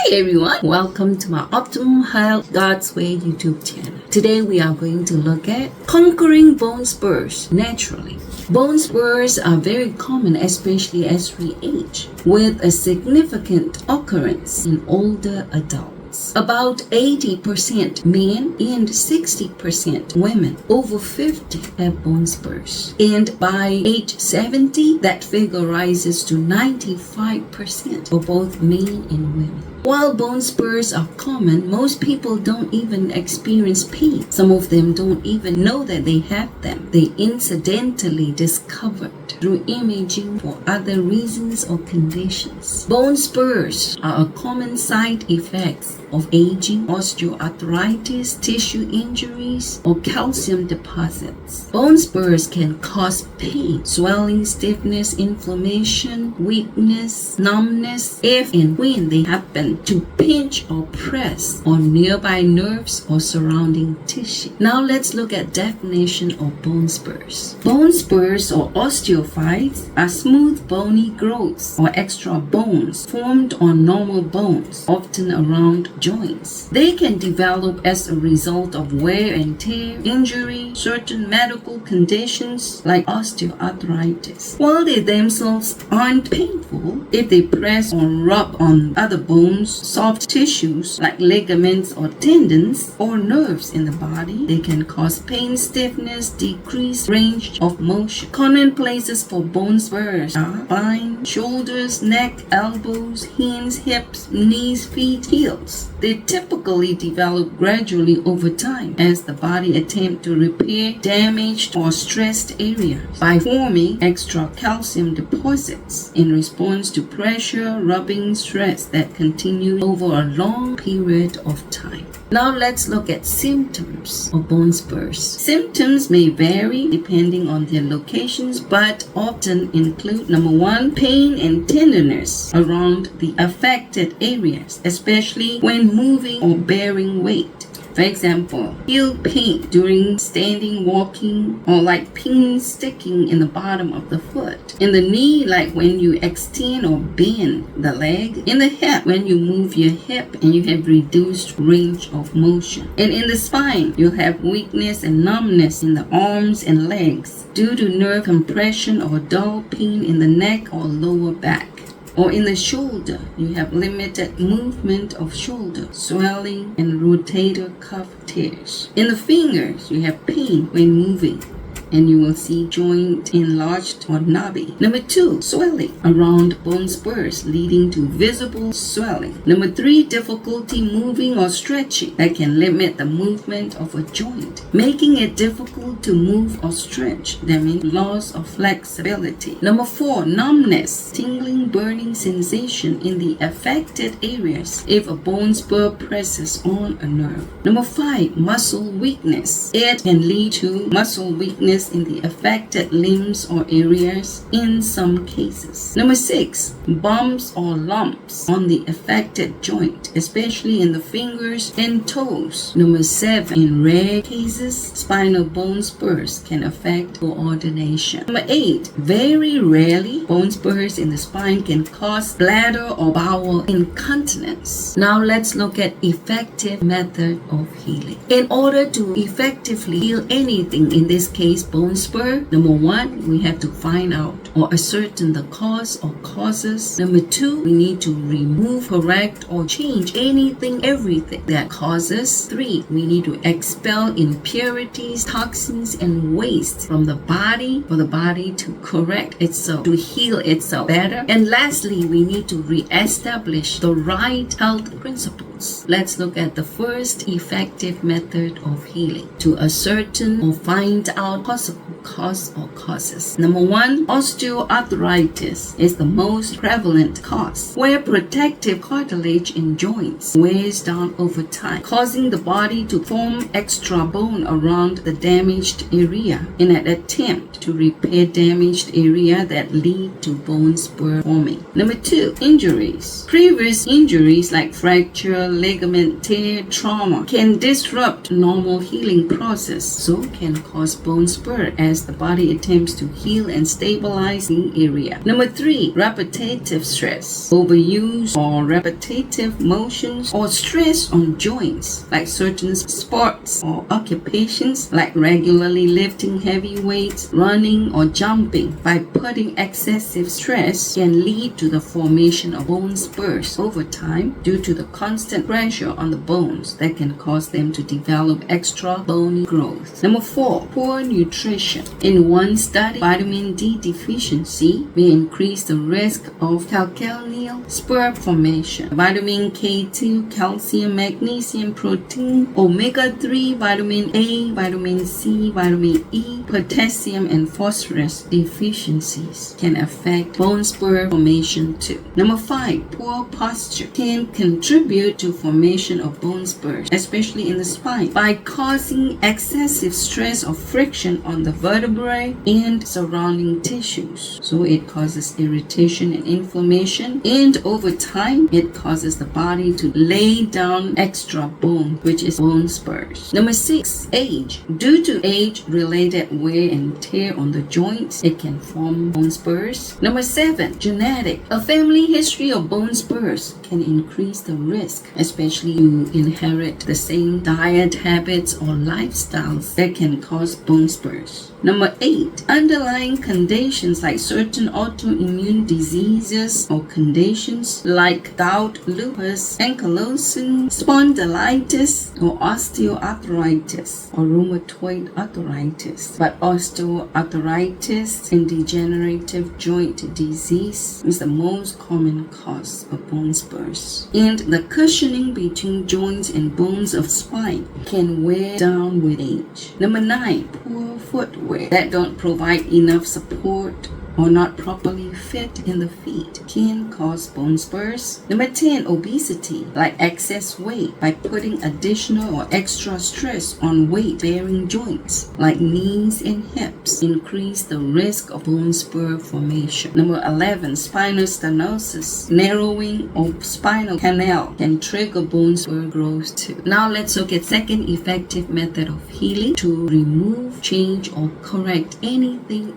Hey everyone, welcome to my Optimum Health God's Way YouTube channel. Today we are going to look at conquering bone spurs naturally. Bone spurs are very common, especially as we age, with a significant occurrence in older adults. About 80% men and 60% women over 50 have bone spurs. And by age 70, that figure rises to 95% for both men and women. While bone spurs are common, most people don't even experience pain. Some of them don't even know that they have them. They incidentally discovered through imaging for other reasons or conditions. Bone spurs are a common side effect of aging, osteoarthritis, tissue injuries, or calcium deposits. Bone spurs can cause pain, swelling, stiffness, inflammation, weakness, numbness, if and when they happen to pinch or press on nearby nerves or surrounding tissue. Now let's look at definition of bone spurs. Bone spurs or osteophytes are smooth bony growths or extra bones formed on normal bones, often around joints. They can develop as a result of wear and tear, injury, certain medical conditions like osteoarthritis. While they themselves aren't painful, if they press or rub on other bones, soft tissues like ligaments or tendons, or nerves in the body, they can cause pain, stiffness, decreased range of motion. Common places for bone spurs are spine, shoulders, neck, elbows, hands, hips, knees, feet, heels. They typically develop gradually over time as the body attempts to repair damaged or stressed areas by forming extra calcium deposits in response to pressure, rubbing, stress that continue over a long period of time. Now let's look at symptoms of bone spurs. Symptoms may vary depending on their locations, but often include number 1, pain and tenderness around the affected areas, especially when moving or bearing weight. For example, heel pain during standing, walking, or like pins sticking in the bottom of the foot. In the knee, like when you extend or bend the leg. In the hip, when you move your hip and you have reduced range of motion. And in the spine, you'll have weakness and numbness in the arms and legs due to nerve compression or dull pain in the neck or lower back. Or in the shoulder, you have limited movement of shoulder, swelling, and rotator cuff tears. In the fingers, you have pain when moving, and you will see joint enlarged or knobby. Number 2, swelling around bone spurs leading to visible swelling. Number 3, difficulty moving or stretching that can limit the movement of a joint, making it difficult to move or stretch. That means loss of flexibility. Number 4, numbness, tingling, burning sensation in the affected areas if a bone spur presses on a nerve. Number 5, muscle weakness. It can lead to muscle weakness in the affected limbs or areas in some cases. Number 6, bumps or lumps on the affected joint, especially in the fingers and toes. Number 7, in rare cases, spinal bone spurs can affect coordination. Number 8, very rarely, bone spurs in the spine can cause bladder or bowel incontinence. Now let's look at effective method of healing. In order to effectively heal anything, in this case bone spur, number 1, we have to find out or ascertain the cause or causes. Number 2, we need to remove, correct, or change anything, everything that causes. 3, we need to expel impurities, toxins, and waste from the body for the body to correct itself, to heal itself better. And lastly, we need to re-establish the right health principles. Let's look at the first effective method of healing: to ascertain or find out possible cause or causes. Number 1, osteoarthritis is the most prevalent cause, where protective cartilage in joints wears down over time, causing the body to form extra bone around the damaged area in an attempt to repair damaged area that lead to bone spur forming. Number 2, injuries. Previous injuries like fracture, ligament tear trauma can disrupt normal healing process, so can cause bone spur as the body attempts to heal and stabilize the area. Number 3, repetitive stress. Overuse or repetitive motions or stress on joints, like certain sports or occupations like regularly lifting heavy weights, running or jumping. By putting excessive stress can lead to the formation of bone spurs over time due to the constant pressure on the bones that can cause them to develop extra bony growth. Number 4, poor nutrition. In one study, vitamin D deficiency may increase the risk of calcaneal spur formation. Vitamin K2, calcium, magnesium, protein, omega-3, vitamin A, vitamin C, vitamin E, potassium, and phosphorus deficiencies can affect bone spur formation too. Number 5, poor posture can contribute to formation of bone spurs, especially in the spine, by causing excessive stress or friction on the vertebrae and surrounding tissues. So it causes irritation and inflammation, and over time it causes the body to lay down extra bone, which is bone spurs. Number 6, age. Due to age-related wear and tear on the joints, it can form bone spurs. Number 7, genetic. A family history of bone spurs can increase the risk, especially you inherit the same diet habits or lifestyles that can cause bone spurs. Number 8, underlying conditions like certain autoimmune diseases or conditions like gout, lupus, ankylosing spondylitis, or osteoarthritis or rheumatoid arthritis. But osteoarthritis and degenerative joint disease is the most common cause of bone spurs. And the cushioning between joints and bones of spine can wear down with age. Number 9, poor footwear that don't provide enough support or not properly fit in the feet can cause bone spurs. Number 10, obesity, like excess weight by putting additional or extra stress on weight-bearing joints like knees and hips increase the risk of bone spur formation. Number 11, spinal stenosis, narrowing of spinal canal can trigger bone spur growth too. Now let's look at second effective method of healing to remove, change, or correct everything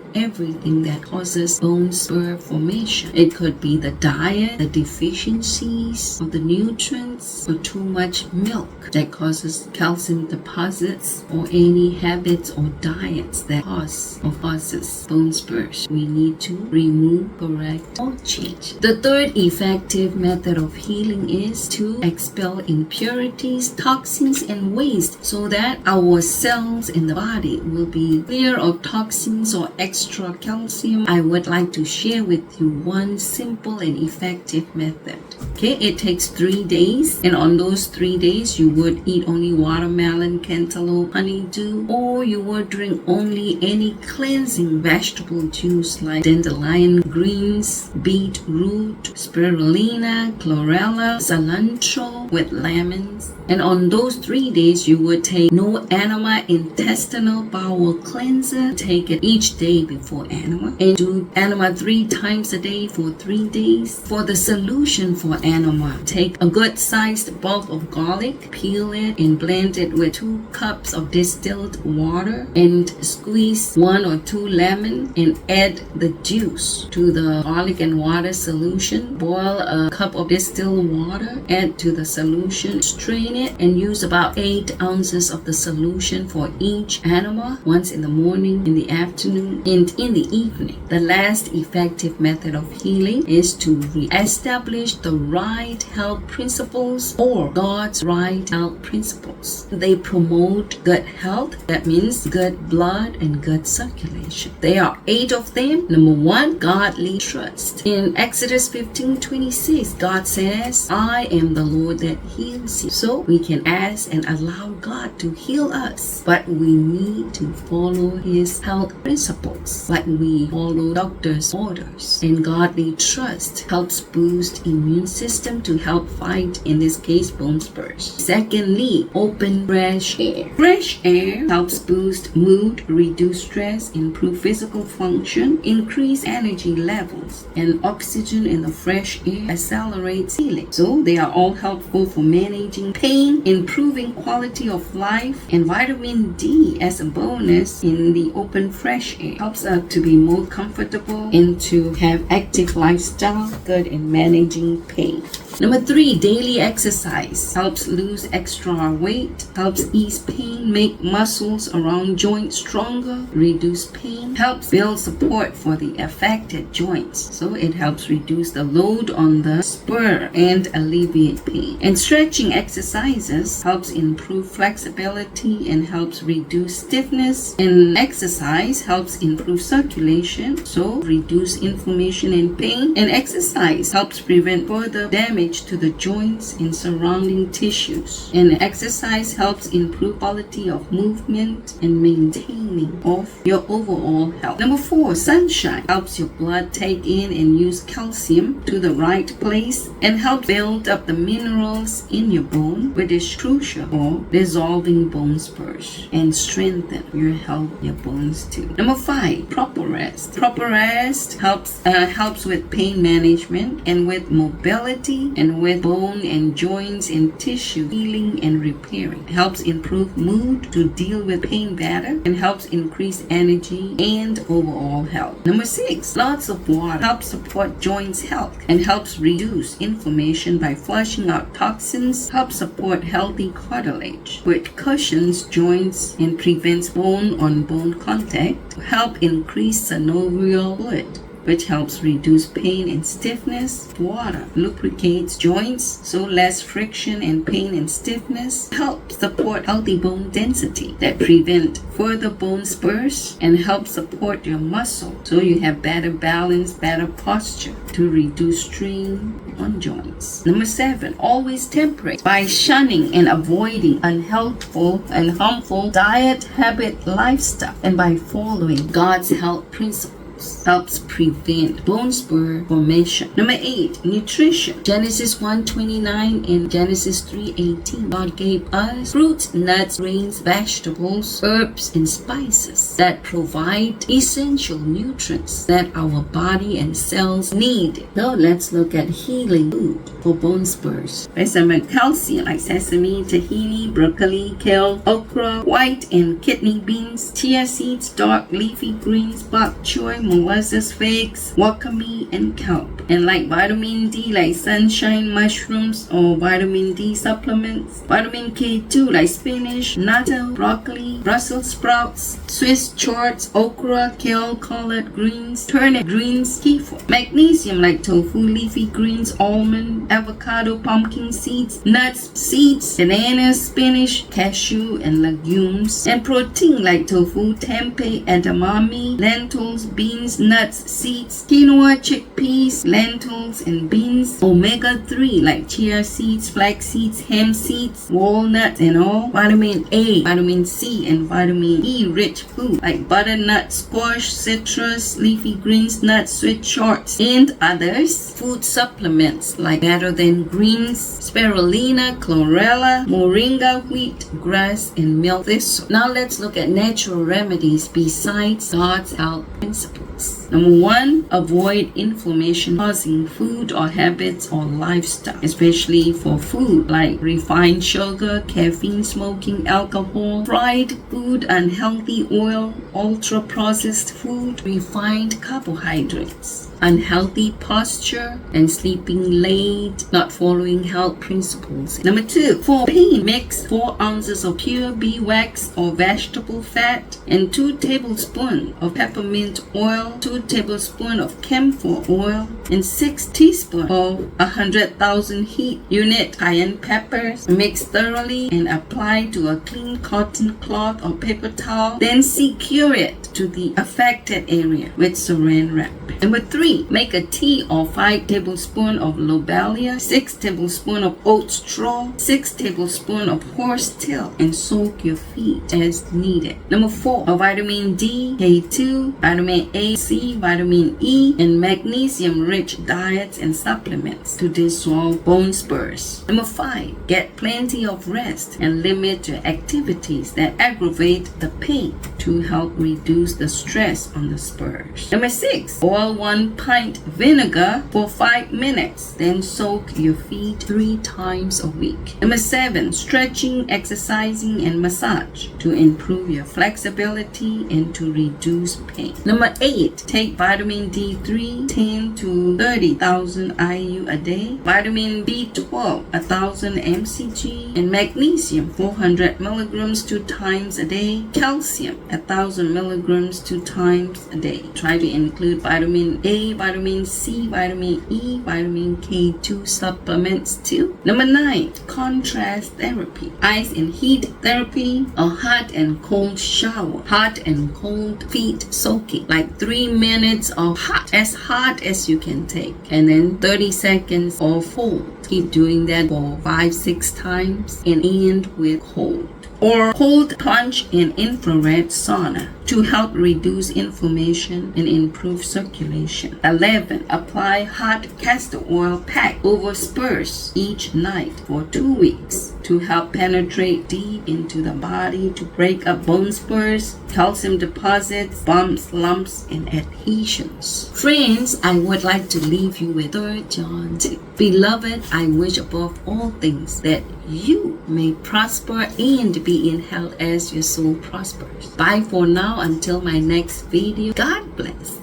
that causes bone spur formation. It could be the diet, the deficiencies of the nutrients, or too much milk that causes calcium deposits, or any habits or diets that causes bone spurs. We need to remove, correct, or change. The third effective method of healing is to expel impurities, toxins, and waste so that our cells in the body will be clear of toxins or extra calcium. I would like to share with you one simple and effective method. Okay, it takes 3 days, and on those 3 days you would eat only watermelon, cantaloupe, honeydew, or you would drink only any cleansing vegetable juice like dandelion greens, beetroot, spirulina, chlorella, cilantro with lemons. And on those 3 days you would take no enema intestinal bowel cleanser. Take it each day before enema, and do enema 3 times a day for 3 days. For the solution for enema, take a good sized bulb of garlic, peel it and blend it with 2 cups of distilled water, and squeeze 1 or 2 lemon and add the juice to the garlic and water solution. Boil a cup of distilled water, add to the solution, strain it, and use about 8 ounces of the solution for each enema, once in the morning, in the afternoon, and in the evening. The last effective method of healing is to re-establish the right health principles, or God's right health principles. They promote good health, that means good blood and good circulation. There are 8 of them. Number 1, godly trust. In Exodus 15:26, God says, I am the Lord that heals you. So we can ask and allow God to heal us, but we need to follow His health principles, like we follow doctor's orders. And godly trust helps boost immune system to help fight, in this case, bone spurs. Secondly, open fresh air. Fresh air helps boost mood, reduce stress, improve physical function, increase energy levels, and oxygen in the fresh air accelerates healing. So they are all helpful for managing pain, improving quality of life. And vitamin D as a bonus in the open fresh air helps us to be more comfortable and to have active lifestyle, good in managing pain. Number 3, daily exercise helps lose extra weight, helps ease pain, make muscles around joints stronger, reduce pain, helps build support for the affected joints. So it helps reduce the load on the spur and alleviate pain. And stretching exercises helps improve flexibility and helps reduce stiffness. And exercise helps improve circulation, so reduce inflammation and pain. And exercise helps prevent further damage to the joints and surrounding tissues. And exercise helps improve quality of movement and maintaining of your overall health. Number 4, sunshine helps your blood take in and use calcium to the right place and help build up the minerals in your bone, which is crucial for dissolving bone spurs and strengthen your bones too. Number 5, proper rest. Proper rest helps with pain management and with mobility and with bone and joints and tissue healing and repairing. It helps improve mood to deal with pain better and helps increase energy and overall health. Number 6, lots of water helps support joints health and helps reduce inflammation by flushing out toxins, helps support healthy cartilage, which cushions joints and prevents bone-on-bone contact, to help increase synovial fluid, which helps reduce pain and stiffness. Water lubricates joints, so less friction and pain and stiffness. Helps support healthy bone density that prevent further bone spurs and help support your muscle, so you have better balance, better posture to reduce strain on joints. Number 7, always temperate by shunning and avoiding unhealthful and harmful diet, habit, lifestyle, and by following God's health principles. Helps prevent bone spur formation. Number 8, nutrition. Genesis 1:29 and Genesis 3:18. God gave us fruits, nuts, grains, vegetables, herbs, and spices that provide essential nutrients that our body and cells need. Now let's look at healing food for bone spurs. There's some calcium like sesame, tahini, broccoli, kale, okra, white and kidney beans, chia seeds, dark leafy greens, bok choy, molasses, figs, wakame, and kelp. And like vitamin D, like sunshine mushrooms or vitamin D supplements. Vitamin K2, like spinach, natto, broccoli, Brussels sprouts, Swiss chard, okra, kale, collard greens, turnip greens, kefir. Magnesium, like tofu, leafy greens, almond, avocado, pumpkin seeds, nuts, seeds, bananas, spinach, cashew, and legumes. And protein, like tofu, tempeh, edamame, lentils, beans, nuts, seeds, quinoa, chickpeas, lentils, and beans. Omega-3, like chia seeds, flax seeds, hemp seeds, walnuts, and all. Vitamin A, vitamin C, and vitamin E rich food like butternut, squash, citrus, leafy greens, nuts, sweet charts, and others. Food supplements like better than greens, spirulina, chlorella, moringa, wheat, grass, and milk thistle. Now let's look at natural remedies besides God's health principles. Number 1, avoid inflammation causing food or habits or lifestyle, especially for food like refined sugar, caffeine, smoking, alcohol, fried food, unhealthy oil, ultra-processed food, refined carbohydrates, unhealthy posture, and sleeping late, not following health principles. Number 2, for pain, mix 4 ounces of pure beeswax or vegetable fat and 2 tablespoons of peppermint oil, 2 tablespoons of camphor oil, and 6 teaspoons of 100,000 heat unit cayenne peppers. Mix thoroughly and apply to a clean cotton cloth or paper towel. Then secure it to the affected area with saran wrap. Number 3, make a tea of 5 tablespoons of lobelia, 6 tablespoons of oat straw, 6 tablespoons of horsetail, and soak your feet as needed. Number 4, vitamin D, K2, vitamin A, C, vitamin E, and magnesium-rich diets and supplements to dissolve bone spurs. Number 5, get plenty of rest and limit your activities that aggravate the pain to help reduce the stress on the spurs. Number 6, boil 1 pint vinegar for 5 minutes, then soak your feet 3 times a week. Number 7, stretching, exercising, and massage to improve your flexibility and to reduce pain. Number 8, take vitamin D3 10 to 30,000 IU a day, vitamin B12 1,000 mcg, and magnesium 400 milligrams 2 times a day, calcium 1,000 milligrams 2 times a day. Try to include vitamin A, vitamin C, vitamin E, vitamin K2 supplements too. Number 9, contrast therapy, ice and heat therapy, a hot and cold shower, hot and cold feet soaking, like 3 minutes of hot as you can take, and then 30 seconds of cold. Keep doing that for 5-6 times and end with cold. Or cold plunge in infrared sauna to help reduce inflammation and improve circulation. 11, apply hot castor oil pack over spurs each night for 2 weeks to help penetrate deep into the body to break up bone spurs, calcium deposits, bumps, lumps, and adhesions. Friends, I would like to leave you with 3 John 2. Beloved, I wish above all things that you may prosper and be in health as your soul prospers. Bye for now until my next video. God bless.